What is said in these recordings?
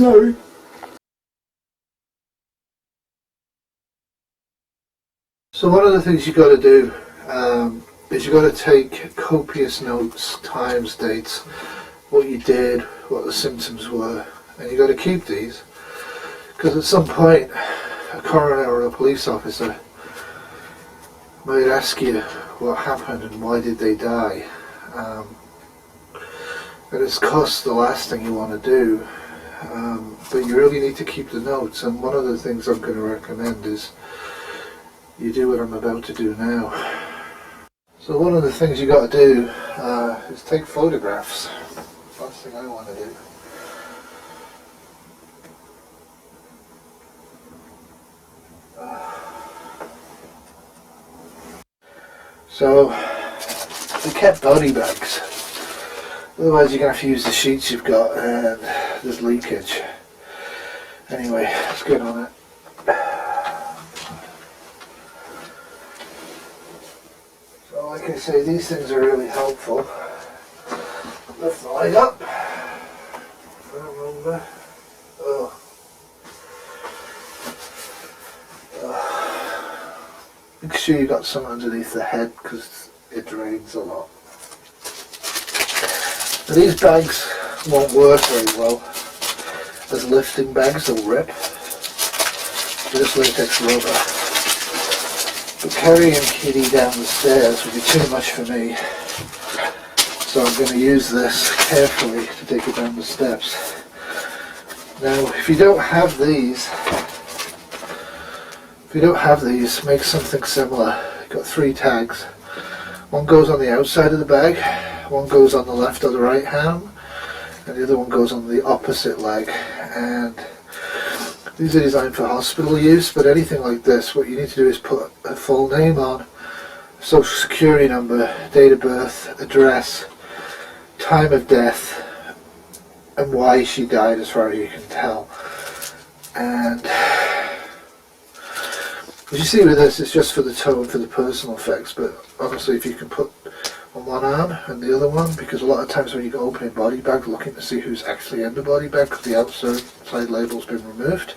sorry. So one of the things you got to do is you got to take copious notes, times, dates, what you did, what the symptoms were, and you got to keep these, because at some point a coroner or a police officer might ask you what happened and why did they die, and it's cost the last thing you want to do, but you really need to keep the notes. And one of the things I'm going to recommend is you do what I'm about to do now. So one of the things you got to do is take photographs. Last thing I want to do. So they kept body bags. Otherwise you're going to have to use the sheets you've got and there's leakage. Anyway, let's get on it. So like I say, these things are really helpful. Lift the leg up. Remember. Make sure you got some underneath the head because it drains a lot. Now, these bags won't work very well as lifting bags, they'll rip. They're just latex rubber. But carrying Kitty down the stairs would be too much for me. So I'm going to use this carefully to take her down the steps. Now if you don't have these, make something similar. You've got 3 tags. One goes on the outside of the bag, one goes on the left or the right hand, and the other one goes on the opposite leg. And these are designed for hospital use, but anything like this, what you need to do is put a full name on, social security number, date of birth, address, time of death, and why she died as far as you can tell. And as you see with this, it's just for the tone, for the personal effects, but honestly if you can put on one arm and the other one, because a lot of times when you go opening body bags looking to see who's actually in the body bag because the outside label's been removed,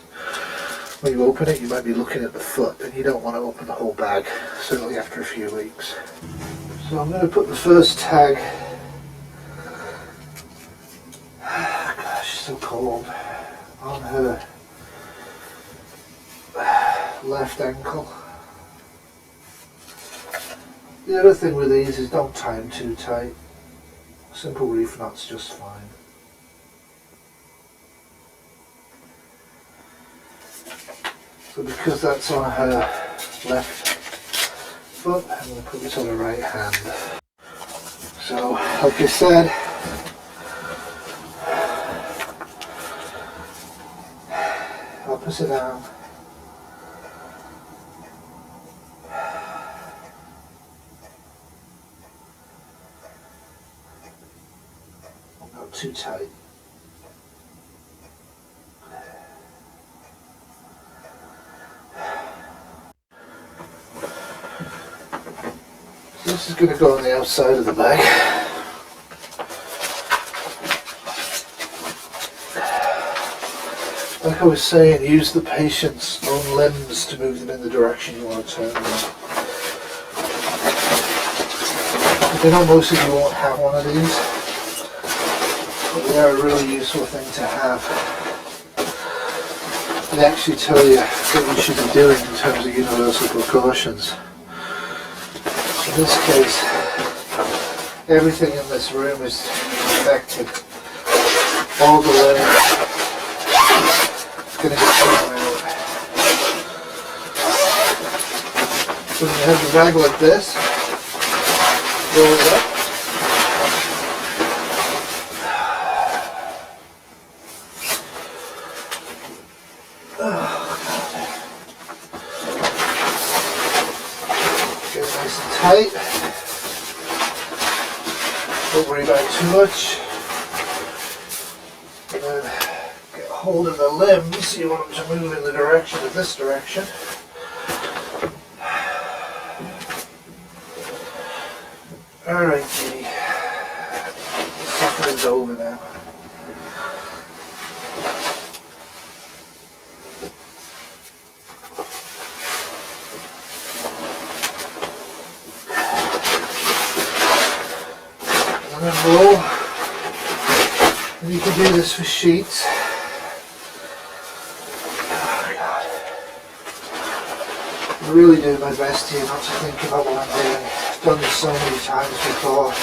when you open it you might be looking at the foot and you don't want to open the whole bag, certainly after a few weeks. So I'm going to put the first tag, gosh so cold, on her left ankle. The other thing with these is don't tie them too tight. Simple reef knot's just fine. So because that's on her left foot, I'm going to put this on her right hand. So like I said, opposite arm. Not too tight. So this is going to go on the outside of the bag. Like I was saying, use the patient's own limbs to move them in the direction you want to turn them. I know most of you won't have one of these, but they are a really useful thing to have. They actually tell you what you should be doing in terms of universal precautions. In this case, everything in this room is infected. All the limbs going to get thrown out. So when you have the bag like this, roll it up. Get it nice and tight. Don't worry about it too much. And then get hold of the limbs. You want them to move in the direction of this direction. Alright, Kitty. The suffering's over now. this for sheets. Oh God. I really do my best here not to think about what I'm doing. I've done this so many times before.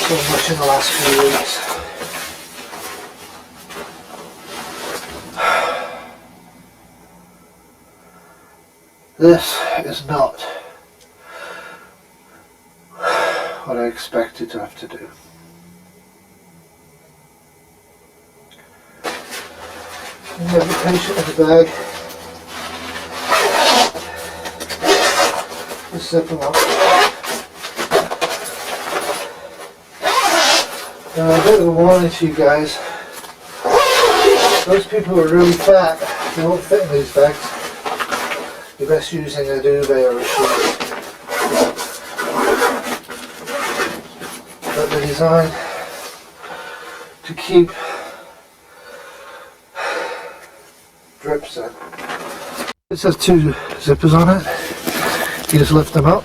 So much in the last few weeks. This is not what I expected to have to do. You have the patient in the bag. Just zip them up. Now, a bit of a warning to you guys. Those people who are really fat, they won't fit in these bags. You're best using a duvet or a sheet. But they're designed to keep drips in. It says 2 zippers on it. You just lift them up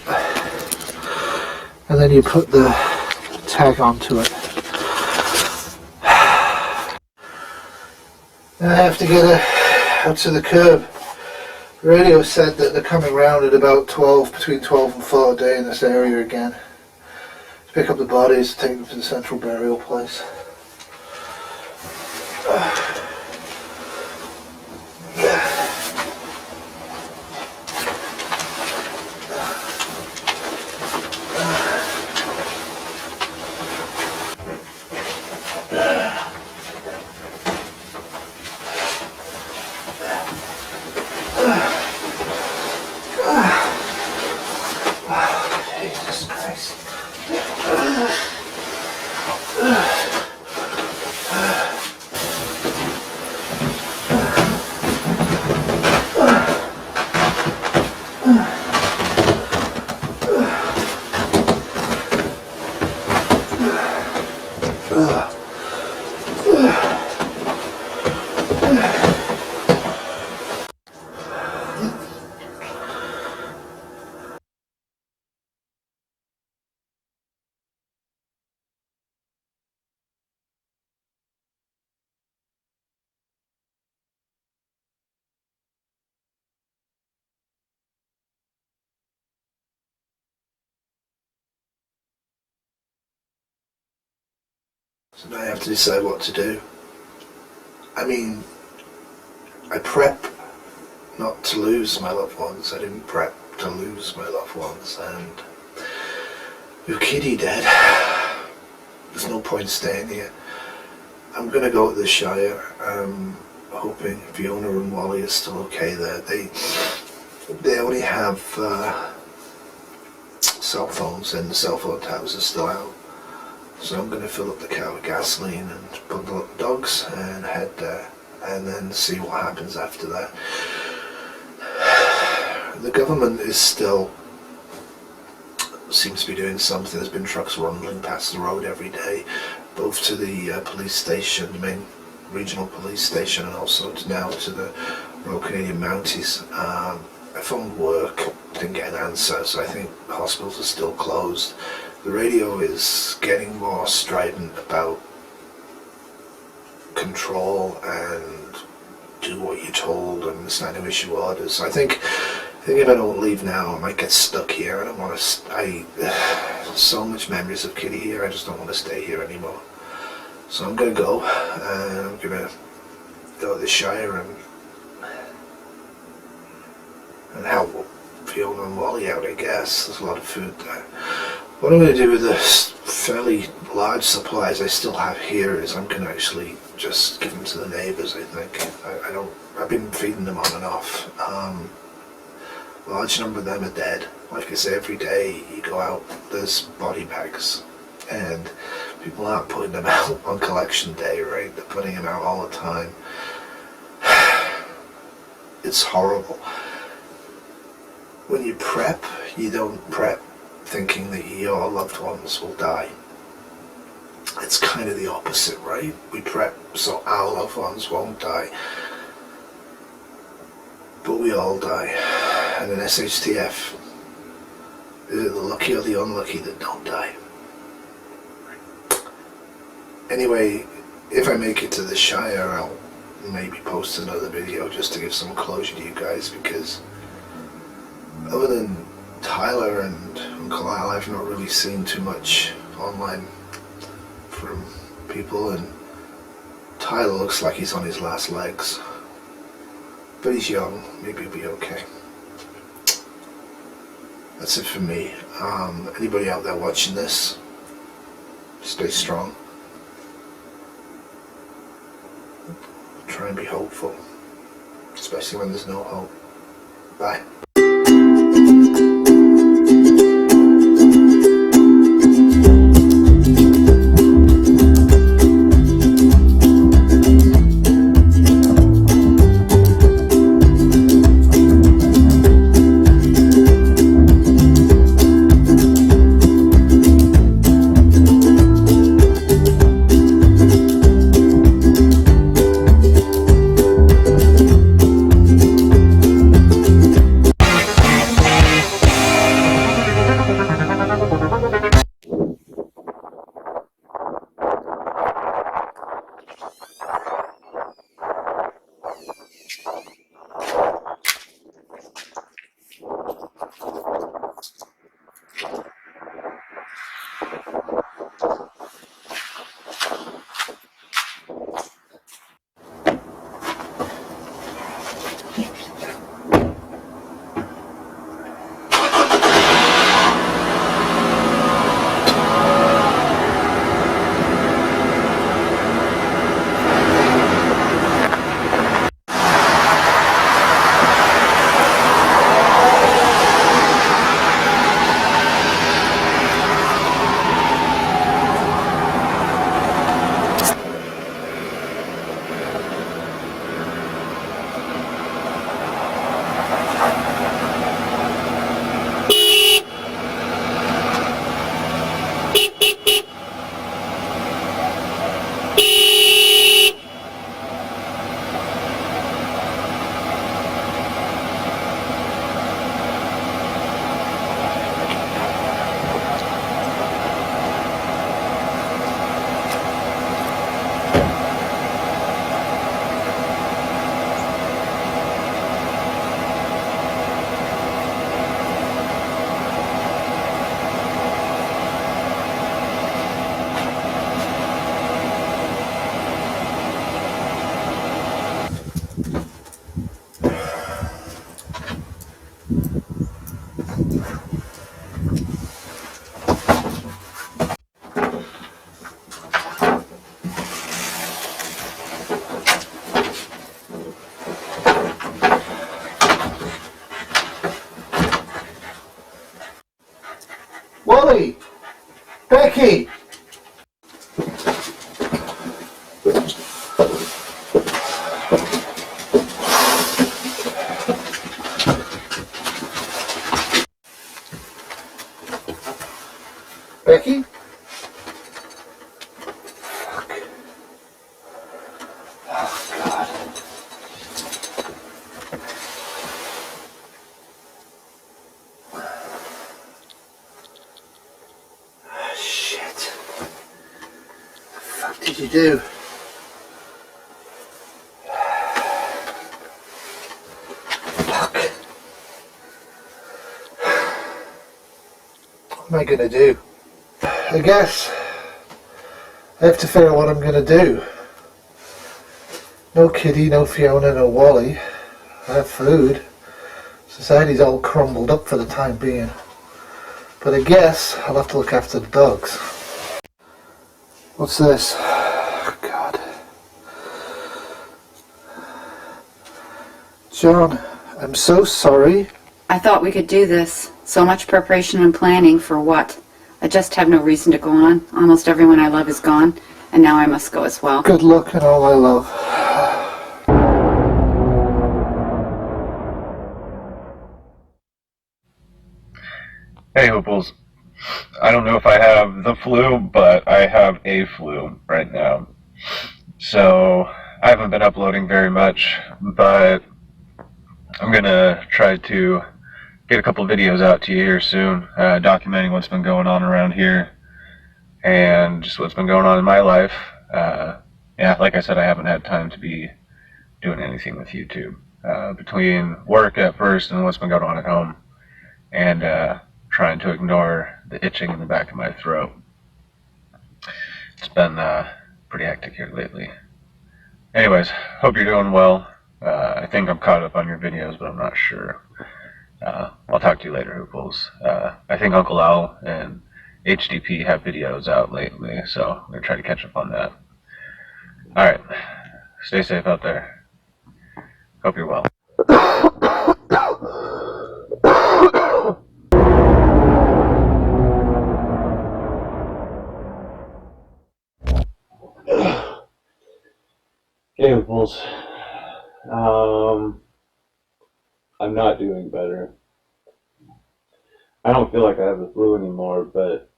and then you put the tag onto it. Then I have to get it out to the curb. The radio said that they're coming round at about between 12 and 4 a day in this area again. To pick up the bodies, take them to the central burial place. Jesus Christ. So now I have to decide what to do. I mean, I prep not to lose my loved ones. I didn't prep to lose my loved ones, and with Kitty dead, there's no point staying here. I'm going to go to the Shire. I'm hoping Fiona and Wally are still okay there. They only have cell phones, and the cell phone towers are still out. So I'm going to fill up the car with gasoline and bundle up the dogs and head there, and then see what happens after that. The government is still seems to be doing something. There's been trucks rumbling past the road every day, both to the police station, the main regional police station, and also now to the Royal Canadian Mounties. I phoned work, didn't get an answer, so I think hospitals are still closed. The radio is getting more strident about control and do what you're told and sign to issue orders. So I think if I don't leave now, I might get stuck here. I don't want to. So much memories of Kitty here. I just don't want to stay here anymore. So I'm gonna go, and I'm gonna go to the Shire and help Fiona and Wally out. I guess there's a lot of food there. What I'm going to do with the fairly large supplies I still have here is I'm going to actually just give them to the neighbours, I think. I've been feeding them on and off. Large number of them are dead. Like I say, every day you go out, there's body bags. And people aren't putting them out on collection day, right? They're putting them out all the time. It's horrible. When you prep, you don't prep thinking that your loved ones will die. It's kind of the opposite, right? We prep so our loved ones won't die, but we all die. And in SHTF, is it the lucky or the unlucky that don't die? Anyway, if I make it to the Shire, I'll maybe post another video just to give some closure to you guys, because other than Tyler and Uncle Al, I've not really seen too much online from people, and Tyler looks like he's on his last legs, but he's young, maybe he'll be okay. That's it for me. Anybody out there watching this, stay strong. Try and be hopeful, especially when there's no hope. Bye. Wally! Becky! Becky? Fuck. Oh, God. Shit. The fuck did you do? Fuck. What am I gonna do? I guess I have to figure out what I'm going to do. No Kitty, no Fiona, no Wally. I have food. Society's all crumbled up for the time being. But I guess I'll have to look after the dogs. What's this? Oh, God. John, I'm so sorry. I thought we could do this. So much preparation and planning for what? I just have no reason to go on. Almost everyone I love is gone, and now I must go as well. Good luck and all my love. Hey Huples, I don't know if I have the flu, but I have a flu right now. So I haven't been uploading very much, but I'm gonna try to get a couple videos out to you here soon, documenting what's been going on around here and just what's been going on in my life. yeah, like I said, I haven't had time to be doing anything with YouTube. Between work at first and what's been going on at home, and trying to ignore the itching in the back of my throat. It's been pretty hectic here lately. Anyways, hope you're doing well. I think I'm caught up on your videos, but I'm not sure. I'll talk to you later, Huples. I think Uncle Al and HDP have videos out lately, so I'm going to try to catch up on that. Alright, stay safe out there. Hope you're well. Hey, Huples. I'm not doing better. I don't feel like I have the flu anymore, but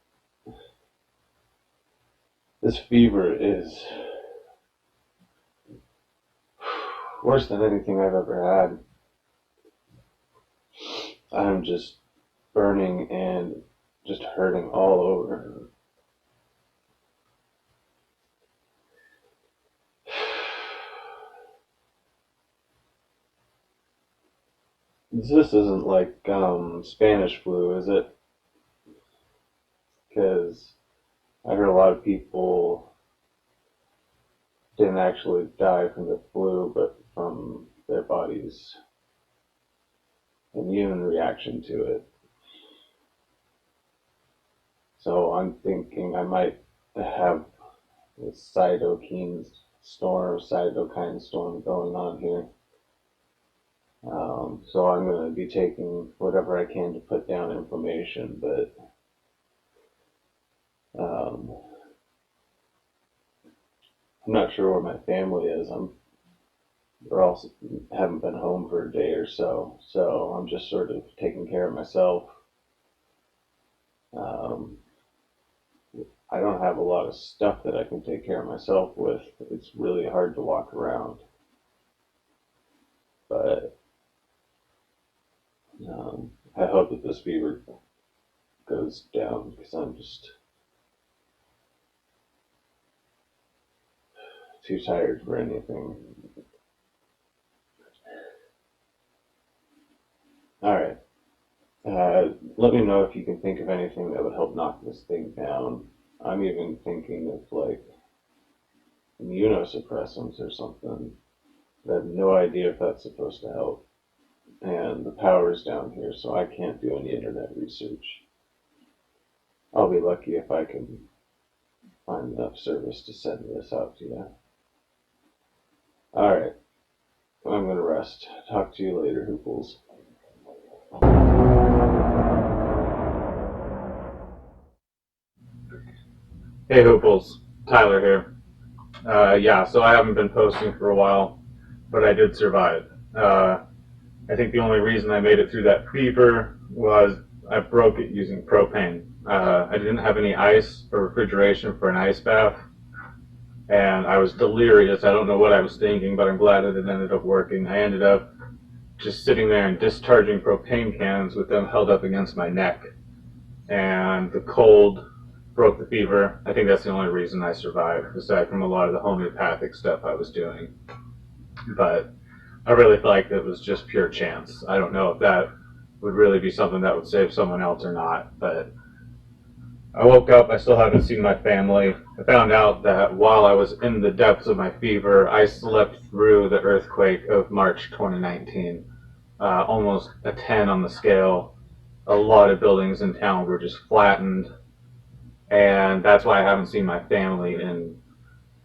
this fever is worse than anything I've ever had. I'm just burning and just hurting all over. This isn't like Spanish flu, is it? Because I heard a lot of people didn't actually die from the flu, but from their body's immune reaction to it. So I'm thinking I might have a cytokine storm going on here. So I'm going to be taking whatever I can to put down inflammation, but I'm not sure where my family is. They're all haven't been home for a day or so, so I'm just sort of taking care of myself. I don't have a lot of stuff that I can take care of myself with. It's really hard to walk around, but I hope that this fever goes down because I'm just too tired for anything. Alright. Let me know if you can think of anything that would help knock this thing down. I'm even thinking of like immunosuppressants or something. I have no idea if that's supposed to help. And the power's down here, so I can't do any internet research. I'll be lucky if I can find enough service to send this out to you. Alright. I'm gonna rest. Talk to you later, Huples. Hey Huples, Tyler here. Yeah, so I haven't been posting for a while, but I did survive. I think the only reason I made it through that fever was I broke it using propane. I didn't have any ice or refrigeration for an ice bath, and I was delirious. I don't know what I was thinking, but I'm glad that it ended up working. I ended up just sitting there and discharging propane cans with them held up against my neck, and the cold broke the fever. I think that's the only reason I survived, aside from a lot of the homeopathic stuff I was doing. But I really feel like it was just pure chance. I don't know if that would really be something that would save someone else or not, but I woke up, I still haven't seen my family. I found out that while I was in the depths of my fever, I slept through the earthquake of March 2019. Almost a 10 on the scale. A lot of buildings in town were just flattened, and that's why I haven't seen my family in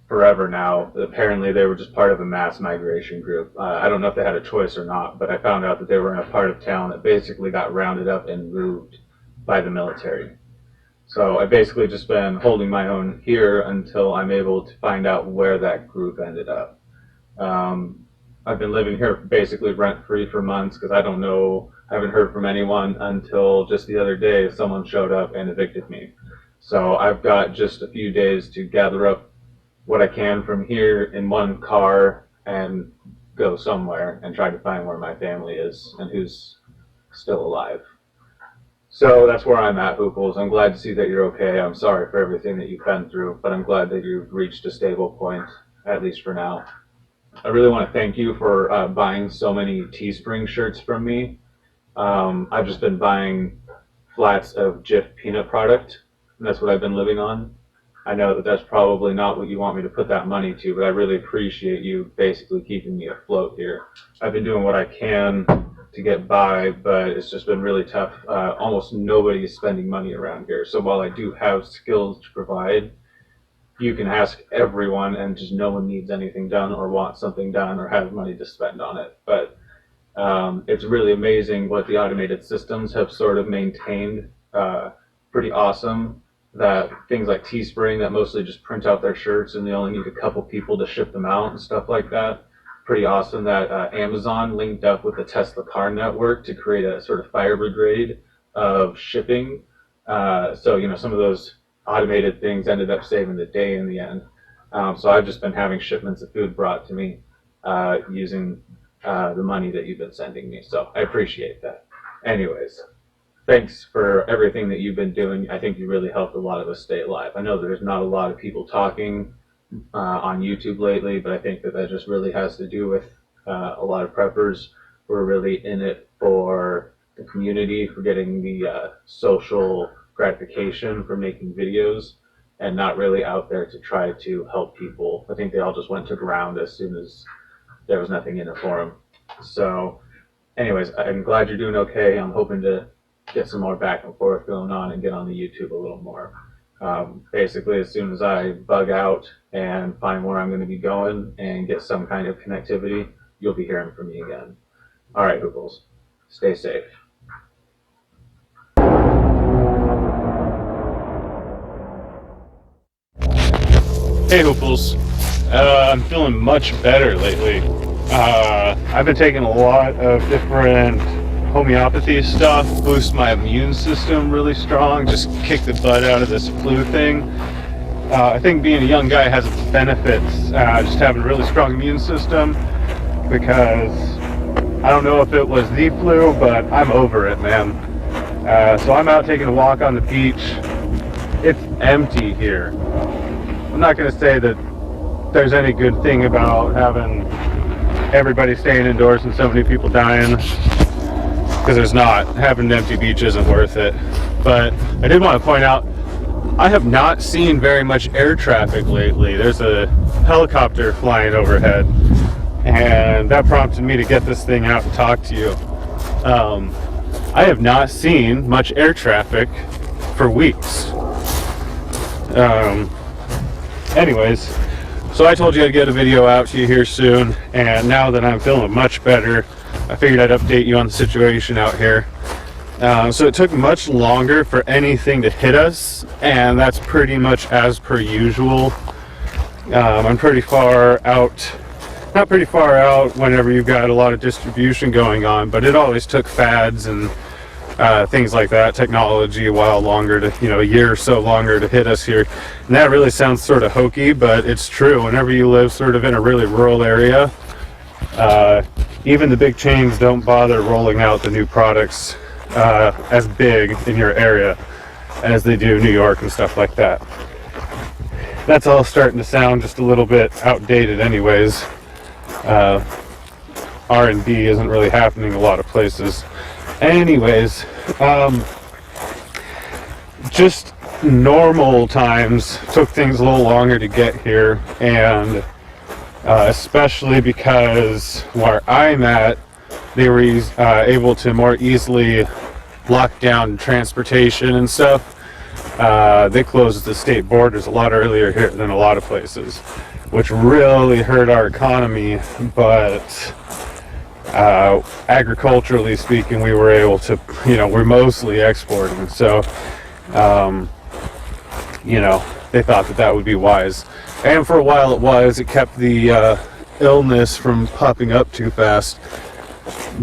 forever now. Apparently they were just part of a mass migration group. I don't know if they had a choice or not, but I found out that they were in a part of town that basically got rounded up and moved by the military. So I've basically just been holding my own here until I'm able to find out where that group ended up. I've been living here basically rent-free for months because I don't know, I haven't heard from anyone until just the other day someone showed up and evicted me. So I've got just a few days to gather up what I can from here in one car and go somewhere and try to find where my family is and who's still alive. So that's where I'm at, Huples. I'm glad to see that you're okay. I'm sorry for everything that you've been through, but I'm glad that you've reached a stable point. at least for now. I really want to thank you for buying so many Teespring shirts from me. I've just been buying flats of Jif peanut product, and that's what I've been living on. I know that that's probably not what you want me to put that money to, but I really appreciate you basically keeping me afloat here. I've been doing what I can to get by, but it's just been really tough. Almost nobody is spending money around here. So while I do have skills to provide, you can ask everyone and just no one needs anything done or wants something done or has money to spend on it. But it's really amazing what the automated systems have sort of maintained. Pretty awesome that things like Teespring that mostly just print out their shirts and they only need a couple people to ship them out and stuff like that. Pretty awesome that Amazon linked up with the Tesla car network to create a sort of fire brigade of shipping. So, you know, some of those automated things ended up saving the day in the end. So I've just been having shipments of food brought to me using the money that you've been sending me. So I appreciate that. Anyways, thanks for everything that you've been doing. I think you really helped a lot of us stay alive. I know there's not a lot of people talking on YouTube lately, but I think that that just really has to do with a lot of preppers who are really in it for the community, for getting the social gratification for making videos, and not really out there to try to help people. I think they all just went to ground as soon as there was nothing in it for them. So anyways, I'm glad you're doing okay. I'm hoping to get some more back and forth going on and get on the YouTube a little more. Basically, as soon as I bug out and find where I'm going to be going and get some kind of connectivity, you'll be hearing from me again. All right, Huples, stay safe. Hey Huples, I'm feeling much better lately. I've been taking a lot of different homeopathy stuff, boost my immune system really strong, just kick the butt out of this flu thing. I think being a young guy has its benefits, just having a really strong immune system, because I don't know if it was the flu, but I'm over it, man. So I'm out taking a walk on the beach. It's empty here. I'm not going to say that there's any good thing about having everybody staying indoors and so many people dying, because there's not. Having an empty beach isn't worth it. But I did want to point out, I have not seen very much air traffic lately. There's a helicopter flying overhead, and that prompted me to get this thing out and talk to you. I have not seen much air traffic for weeks. Anyways, so I told you I'd get a video out to you here soon, and now that I'm feeling much better, I figured I'd update you on the situation out here. So it took much longer for anything to hit us, and that's pretty much as per usual. I'm pretty far out, not pretty far out whenever you've got a lot of distribution going on, but it always took fads and things like that, technology, a while longer to, a year or so longer to hit us here. And that really sounds sort of hokey, but it's true. Whenever you live sort of in a really rural area, even the big chains don't bother rolling out the new products as big in your area as they do New York and stuff like that. That's all starting to sound just a little bit outdated anyways. R&D isn't really happening a lot of places. Anyways, just normal times took things a little longer to get here, and especially because where I'm at, they were able to more easily lock down transportation and stuff. They closed the state borders a lot earlier here than a lot of places, which really hurt our economy, but agriculturally speaking, we were able to, we're mostly exporting, so they thought that would be wise, and for a while it was. It kept the illness from popping up too fast,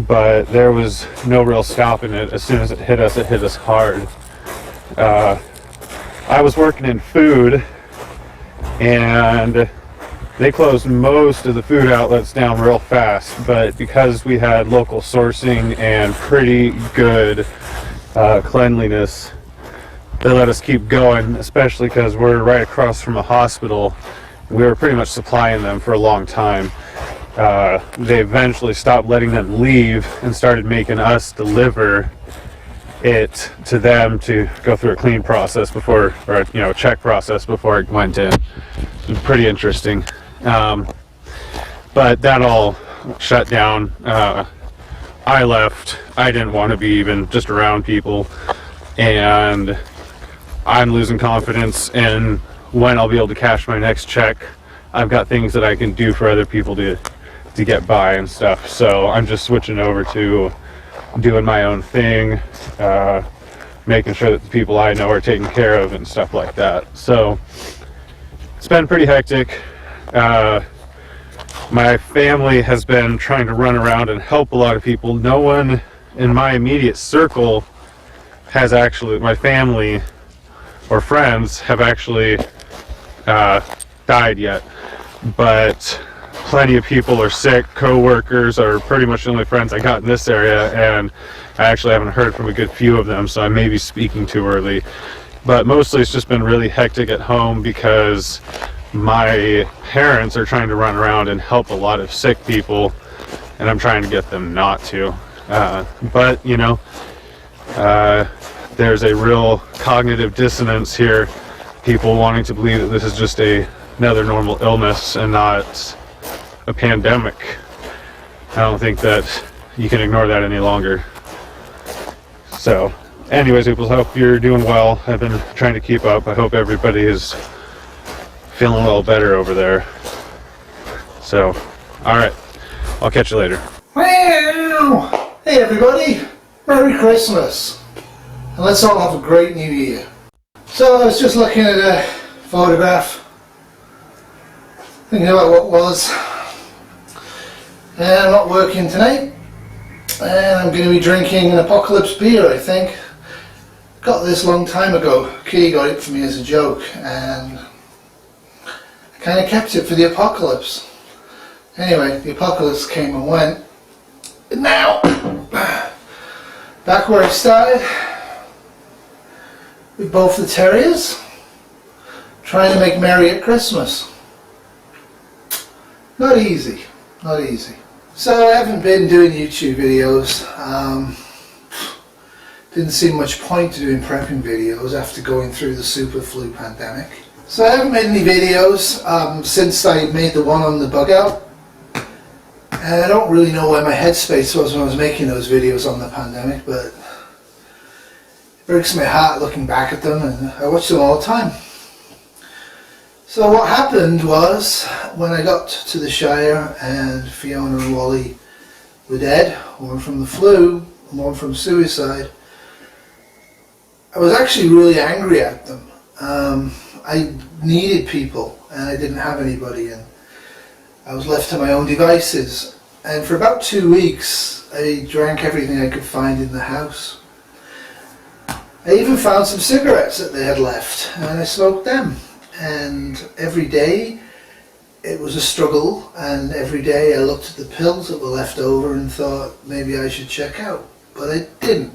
but there was no real stopping it. As soon as it hit us hard. I was working in food, and they closed most of the food outlets down real fast, but because we had local sourcing and pretty good cleanliness, they let us keep going, especially because we're right across from a hospital, we were pretty much supplying them for a long time. They eventually stopped letting them leave and started making us deliver it to them to go through a clean process before, or a check process before it went in. It was pretty interesting. But that all shut down. I left. I didn't want to be even just around people, and I'm losing confidence in when I'll be able to cash my next check. I've got things that I can do for other people to get by and stuff. So I'm just switching over to doing my own thing, making sure that the people I know are taken care of and stuff like that. So it's been pretty hectic. My family has been trying to run around and help a lot of people. No one in my immediate circle has actually, my family or friends have actually died yet, but plenty of people are sick. Co-workers are pretty much the only friends I got in this area, and I actually haven't heard from a good few of them, so I may be speaking too early. But mostly it's just been really hectic at home because my parents are trying to run around and help a lot of sick people, and I'm trying to get them not to. But there's a real cognitive dissonance here. People wanting to believe that this is just another normal illness and not a pandemic. I don't think that you can ignore that any longer. So, anyways, Huples, hope you're doing well. I've been trying to keep up. I hope everybody is feeling a little better over there. So, alright. I'll catch you later. Wow! Hey everybody! Merry Christmas! And let's all have a great New Year. So I was just looking at a photograph, thinking about what was, and I'm not working tonight, and I'm going to be drinking an Apocalypse beer, I think. Got this long time ago. Kitty got it for me as a joke, and I kind of kept it for the apocalypse. Anyway, the apocalypse came and went. And now, back where I started, with both the terriers, trying to make merry at Christmas. Not easy, not easy. So I haven't been doing YouTube videos. Didn't see much point to doing prepping videos after going through the super flu pandemic. So I haven't made any videos since I made the one on the bug out. And I don't really know where my headspace was when I was making those videos on the pandemic, but it breaks my heart looking back at them, and I watch them all the time. So what happened was, when I got to the Shire and Fiona and Wally were dead, one from the flu, and one from suicide, I was actually really angry at them. I needed people, and I didn't have anybody, and I was left to my own devices. And for about 2 weeks, I drank everything I could find in the house. I even found some cigarettes that they had left, and I smoked them. And every day it was a struggle, and every day I looked at the pills that were left over and thought maybe I should check out, but I didn't.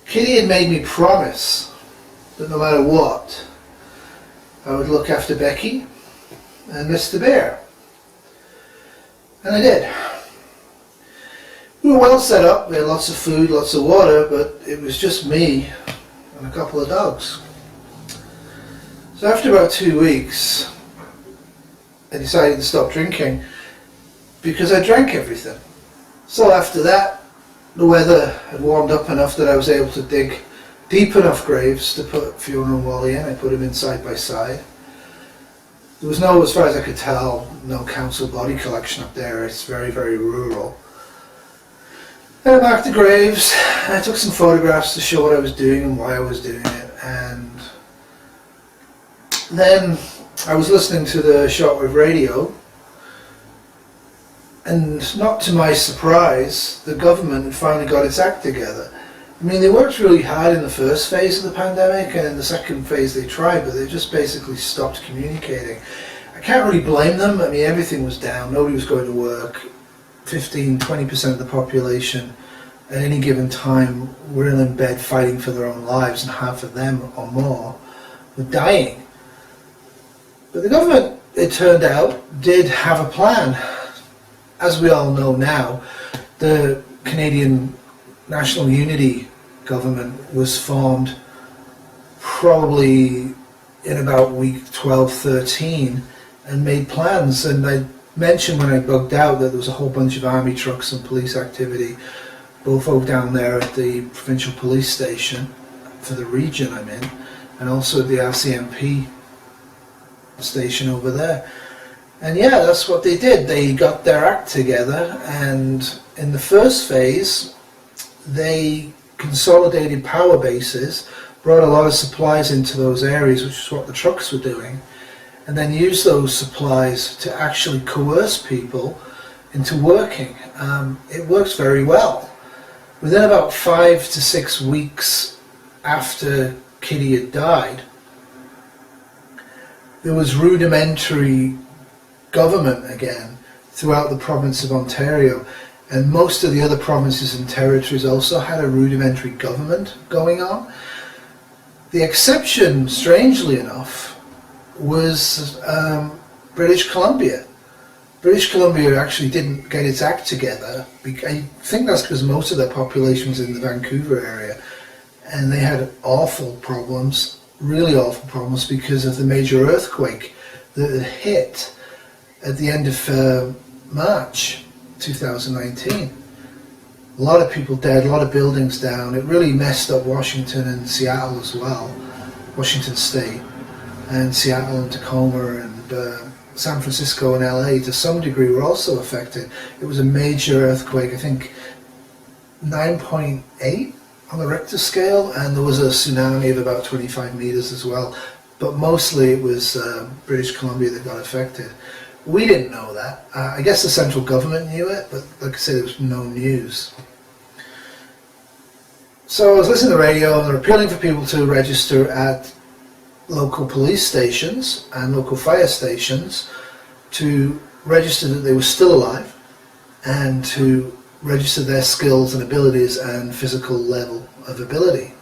Kitty had made me promise that no matter what, I would look after Becky and Mr. Bear. And I did. We were well set up, we had lots of food, lots of water, but it was just me and a couple of dogs. So after about 2 weeks, I decided to stop drinking because I drank everything. So after that, the weather had warmed up enough that I was able to dig deep enough graves to put Fiona and Wally in. I put them in side by side. There was no, as far as I could tell, no council body collection up there. It's very, very rural. And I marked the graves, and I took some photographs to show what I was doing and why I was doing it. And then I was listening to the shortwave radio, and not to my surprise, the government had finally got its act together. I mean, they worked really hard in the first phase of the pandemic, and in the second phase they tried, but they just basically stopped communicating. I can't really blame them. I mean, everything was down, nobody was going to work. 15-20% of the population at any given time were in bed fighting for their own lives, and half of them or more were dying. But the government it turned out, did have a plan. As we all know now, the Canadian National Unity government was formed probably in about week 12, 13, and made plans. And I mentioned when I bugged out that there was a whole bunch of army trucks and police activity, both over down there at the provincial police station for the region I'm in, and also at the RCMP station over there. And yeah, that's what they did. They got their act together, and in the first phase, they consolidated power bases, brought a lot of supplies into those areas, which is what the trucks were doing, and then used those supplies to actually coerce people into working. It works very well. Within about 5 to 6 weeks after Kitty had died, there was rudimentary government again throughout the province of Ontario, and most of the other provinces and territories also had a rudimentary government going on. The exception, strangely enough, was British Columbia. British Columbia actually didn't get its act together. I think that's because most of their population was in the Vancouver area, and they had awful problems, really awful problems, because of the major earthquake that had hit at the end of March 2019. A lot of people dead, a lot of buildings down. It really messed up Washington and Seattle as well, Washington State, and Seattle and Tacoma, and San Francisco and LA to some degree were also affected. It was a major earthquake, I think 9.8 on the Richter scale, and there was a tsunami of about 25 meters as well. But mostly it was British Columbia that got affected. We didn't know that. I guess the central government knew it, but like I said, it was no news. So I was listening to the radio, and they're appealing for people to register at local police stations and local fire stations to register that they were still alive and to register their skills and abilities and physical level of ability.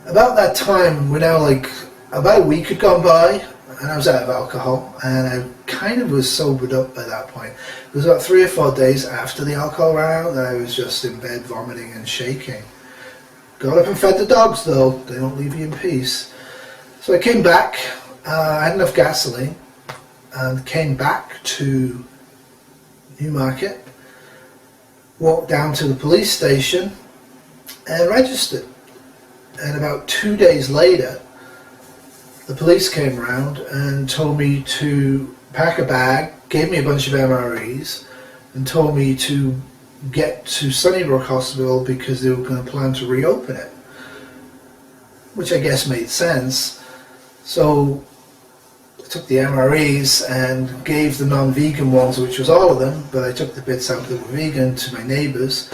About that time, we're now like, about a week had gone by, and I was out of alcohol, and I kind of was sobered up by that point. It was about 3 or 4 days after the alcohol ran out that I was just in bed vomiting and shaking. Got up and fed the dogs though, they don't leave you in peace. So I came back, I had enough gasoline, and came back to Newmarket, walked down to the police station and registered. And about 2 days later, the police came around and told me to pack a bag, gave me a bunch of MREs, and told me to get to Sunnybrook Hospital because they were going to plan to reopen it, which I guess made sense. So I took the MREs and gave the non-vegan ones, which was all of them, but I took the bits out that were vegan, to my neighbours.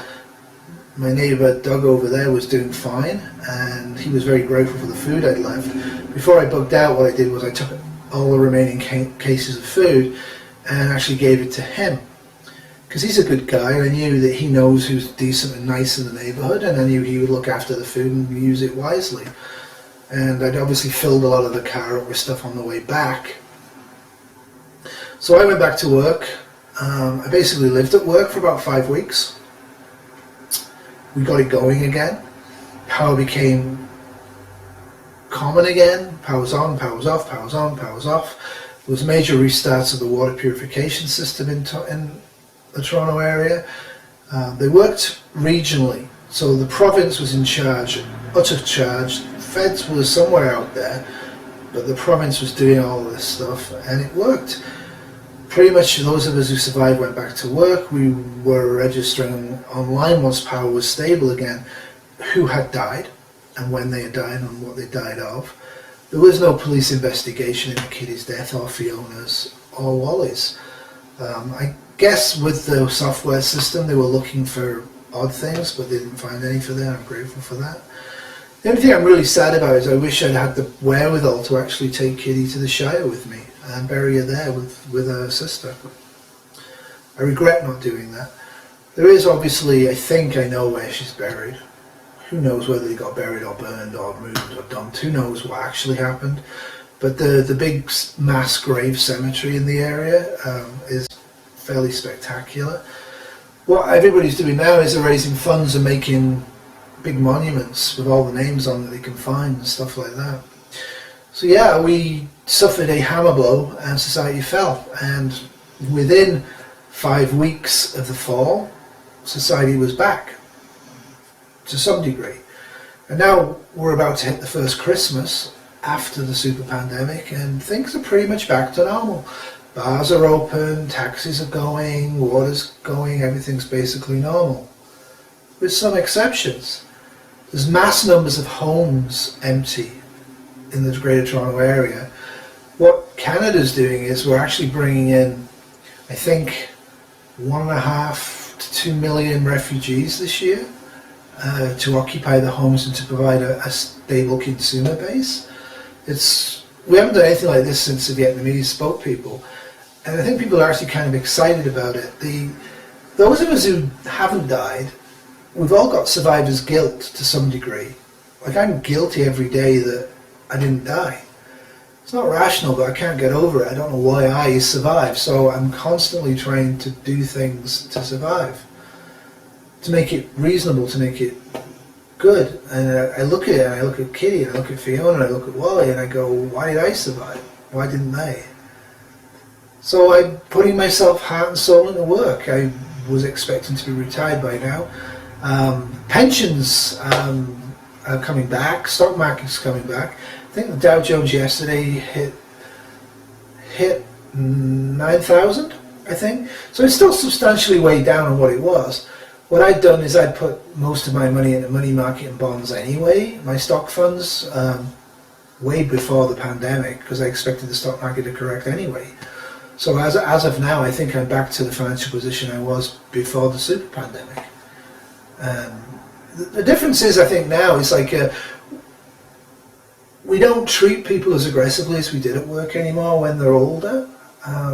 My neighbour Doug over there was doing fine, and he was very grateful for the food I'd left. Before I bugged out, what I did was I took all the remaining cases of food and actually gave it to him, because he's a good guy, and I knew that he knows who's decent and nice in the neighbourhood, and I knew he would look after the food and use it wisely. And I'd obviously filled a lot of the car up with stuff on the way back. So I went back to work. I basically lived at work for about 5 weeks. We got it going again. Power became common again. Power's on, power's off, power's on, power's off. There was major restarts of the water purification system in the Toronto area. They worked regionally, so the province was in charge, utter charge. Feds was somewhere out there, but the province was doing all this stuff, and it worked. Pretty much those of us who survived went back to work. We were registering online once power was stable again, who had died, and when they had died, and what they died of. There was no police investigation into Kitty's death, or Fiona's, or Wally's. I guess with the software system they were looking for odd things, but they didn't find any for that. I'm grateful for that. The only thing I'm really sad about is I wish I'd had the wherewithal to actually take Kitty to the Shire with me and bury her there with her sister. I regret not doing that. There is obviously, I think I know where she's buried. Who knows whether they got buried or burned or moved or dumped. Who knows what actually happened. But the big mass grave cemetery in the area is fairly spectacular. What everybody's doing now is they're raising funds and making big monuments with all the names on that they can find and stuff like that. So yeah, we suffered a hammer blow and society fell. And within 5 weeks of the fall, society was back to some degree. And now we're about to hit the first Christmas after the super pandemic, and things are pretty much back to normal. Bars are open, taxis are going, water's going, everything's basically normal. With some exceptions. There's mass numbers of homes empty in the Greater Toronto area. What Canada's doing is we're actually bringing in, I think, 1.5 to 2 million refugees this year to occupy the homes and to provide a stable consumer base. We haven't done anything like this since the Vietnamese boat people, and I think people are actually kind of excited about it. Those of us who haven't died, we've all got survivor's guilt to some degree. Like, I'm guilty every day that I didn't die. It's not rational, but I can't get over it. I don't know why I survived, so I'm constantly trying to do things to survive, to make it reasonable, to make it good. And I look at it, and I look at Kitty, and I look at Fiona, and I look at Wally, and I go, why did I survive? Why didn't they? So I'm putting myself heart and soul into work. I was expecting to be retired by now. Pensions are coming back. Stock market's coming back. I think the Dow Jones yesterday hit 9,000, I think. So it's still substantially way down on what it was. What I'd done is I'd put most of my money in the money market and bonds anyway, my stock funds, way before the pandemic, because I expected the stock market to correct anyway. So as of now, I think I'm back to the financial position I was before the super pandemic. The difference is, I think now, is like we don't treat people as aggressively as we did at work anymore when they're older.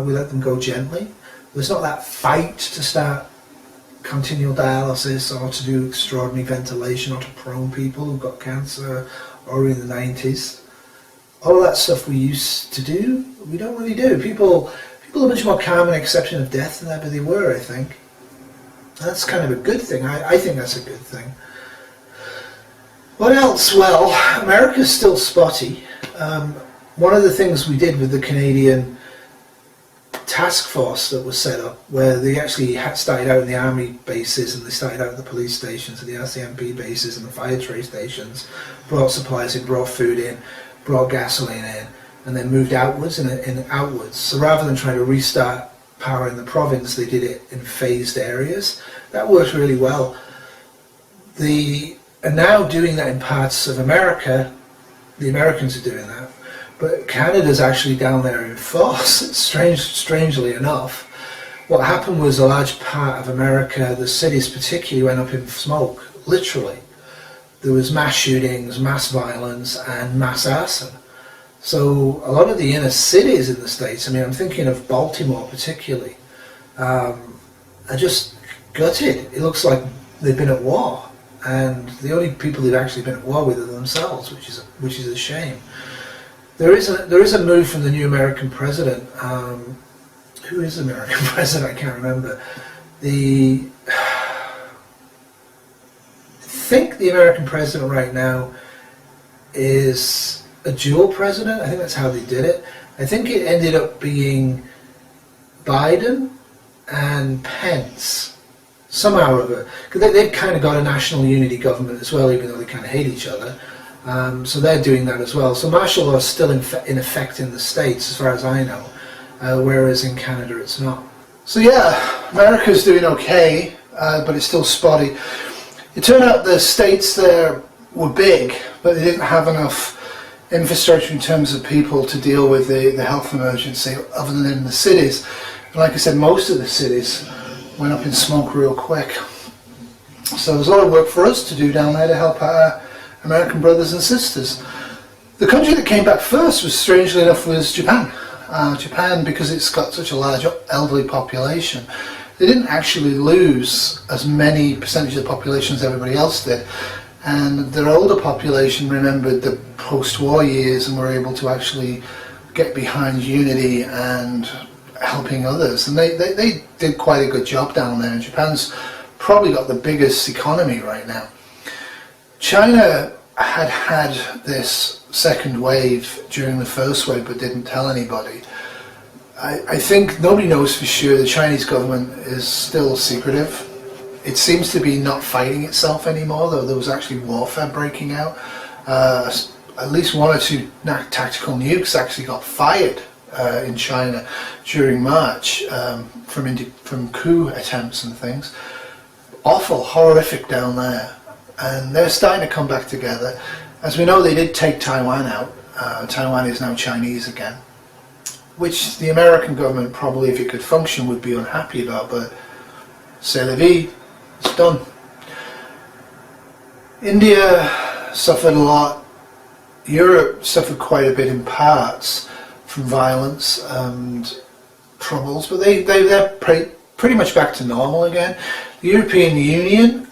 We let them go gently. There's not that fight to start continual dialysis or to do extraordinary ventilation or to prone people who've got cancer or in the 90s. All that stuff we used to do, we don't really do. People are much more calm and accepting of death than ever they were, I think. That's kind of a good thing. I think that's a good thing. What else? Well, America's still spotty. One of the things we did with the Canadian task force that was set up, where they actually started out in the army bases and they started out at the police stations and the RCMP bases and the fire trade stations, brought supplies in, brought food in, brought gasoline in, and then moved outwards and outwards. So rather than trying to restart power in the province, they did it in phased areas. That worked really well. And now doing that in parts of America, the Americans are doing that, but Canada's actually down there in force. It's strangely enough. What happened was a large part of America, the cities particularly, went up in smoke, literally. There was mass shootings, mass violence, and mass arson. So a lot of the inner cities in the States, I mean, I'm thinking of Baltimore particularly, are just gutted. It looks like they've been at war. And the only people they've actually been at war with are themselves, which is a shame. There is a move from the new American president. Who is the American president? I can't remember. I think the American president right now is a dual president. I think that's how they did it. I think it ended up being Biden and Pence. Somehow or other, because they've kind of got a national unity government as well, even though they kind of hate each other. So they're doing that as well. So martial law is still in effect in the States, as far as I know, whereas in Canada it's not. So yeah, America's doing okay, but it's still spotty. It turned out the states there were big, but they didn't have enough infrastructure in terms of people to deal with the health emergency, other than in the cities. And like I said, most of the cities went up in smoke real quick. So there's a lot of work for us to do down there to help our American brothers and sisters. The country that came back first, was strangely enough, was Japan. Japan, because it's got such a large elderly population, they didn't actually lose as many percentage of the population as everybody else did. and their older population remembered the post-war years and were able to actually get behind unity and helping others. And they did quite a good job down there. And Japan's probably got the biggest economy right now. China had this second wave during the first wave but didn't tell anybody. I think nobody knows for sure. The Chinese government is still secretive. It seems to be not fighting itself anymore, though there was actually warfare breaking out. At least 1 or 2 tactical nukes actually got fired in China during March from coup attempts and things. Awful, horrific down there. And they're starting to come back together. As we know, they did take Taiwan out. Taiwan is now Chinese again, which the American government probably, if it could function, would be unhappy about, but c'est la vie, it's done. India suffered a lot. Europe suffered quite a bit in parts from violence and troubles, but they're pretty much back to normal again. The European Union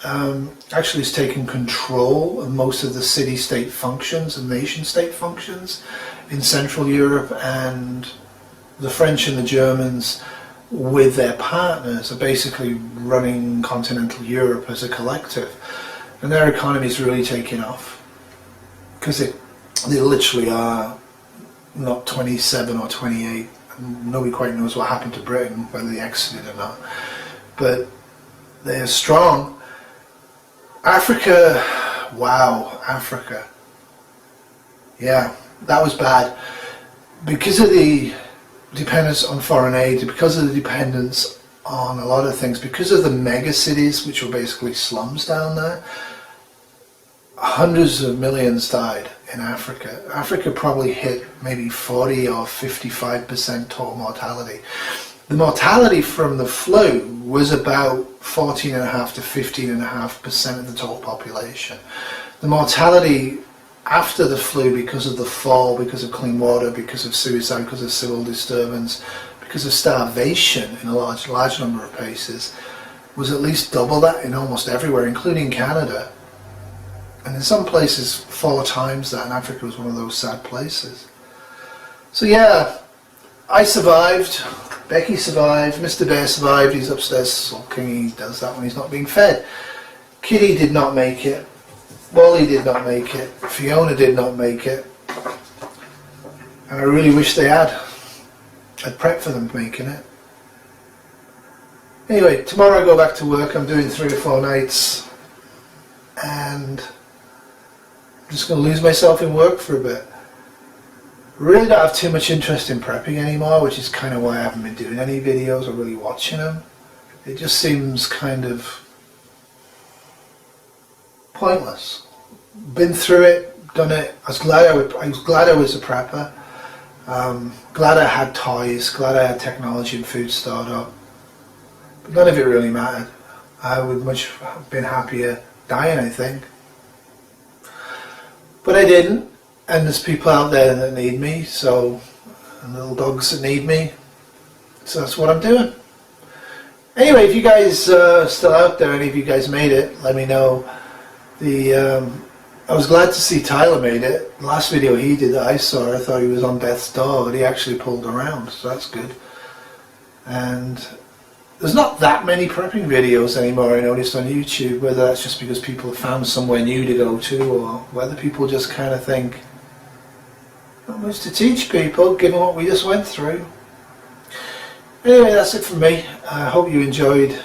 actually has taken control of most of the city-state functions and nation-state functions in Central Europe, and the French and the Germans, with their partners, are basically running continental Europe as a collective. And their economy's really taking off, because they literally are not 27 or 28. Nobody quite knows what happened to Britain, whether they exited or not. But they're strong. Africa, wow, Africa. Yeah, that was bad. Because of the dependence on foreign aid, because of the dependence on a lot of things, because of the mega cities, which were basically slums down there, hundreds of millions died in Africa. Africa probably hit maybe 40 or 55% total mortality. The mortality from the flu was about 14.5 to 15.5% of the total population. The mortality after the flu, because of the fall, because of clean water, because of suicide, because of civil disturbance, because of starvation in a large number of places, was at least double that in almost everywhere, including Canada. And in some places 4 times that, and Africa was one of those sad places. So yeah, I survived, Becky survived, Mr. Bear survived, he's upstairs sulking, he does that when he's not being fed. Kitty did not make it, Wally did not make it, Fiona did not make it, and I really wish they had. I'd prepped for them making it. Anyway, tomorrow I go back to work. I'm doing 3 or 4 nights, and I'm just going to lose myself in work for a bit. Really don't have too much interest in prepping anymore, which is kind of why I haven't been doing any videos or really watching them. It just seems kind of pointless. Been through it, done it. I was glad I was a prepper. Glad I had toys, glad I had technology and food startup. But none of it really mattered. I would much have been happier dying, I think. But I didn't, and there's people out there that need me, so, and little dogs that need me, so that's what I'm doing. Anyway, if you guys are still out there, any of you guys made it, let me know. I was glad to see Tyler made it. The last video he did that I saw, I thought he was on death's door, but he actually pulled around, so that's good. And there's not that many prepping videos anymore, I noticed, on YouTube, whether that's just because people have found somewhere new to go to, or whether people just kind of think, not much to teach people, given what we just went through. Anyway, that's it from me. I hope you enjoyed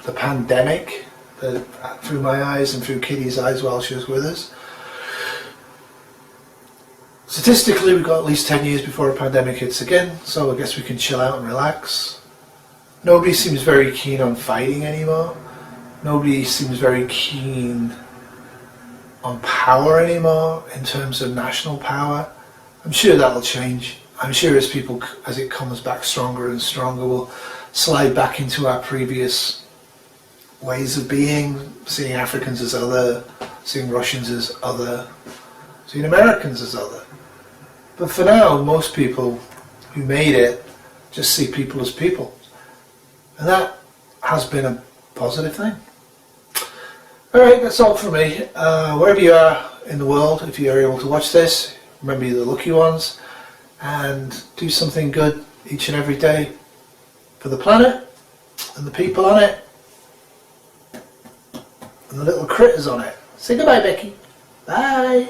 the pandemic, through my eyes and through Kitty's eyes while she was with us. Statistically, we've got at least 10 years before a pandemic hits again, so I guess we can chill out and relax. Nobody seems very keen on fighting anymore. Nobody seems very keen on power anymore in terms of national power. I'm sure that'll change. I'm sure as it comes back stronger and stronger, we'll slide back into our previous ways of being, seeing Africans as other, seeing Russians as other, seeing Americans as other. But for now, most people who made it just see people as people. And that has been a positive thing. Alright, that's all from me. Wherever you are in the world, if you are able to watch this, remember you're the lucky ones, and do something good each and every day for the planet and the people on it and the little critters on it. Say goodbye, Becky. Bye.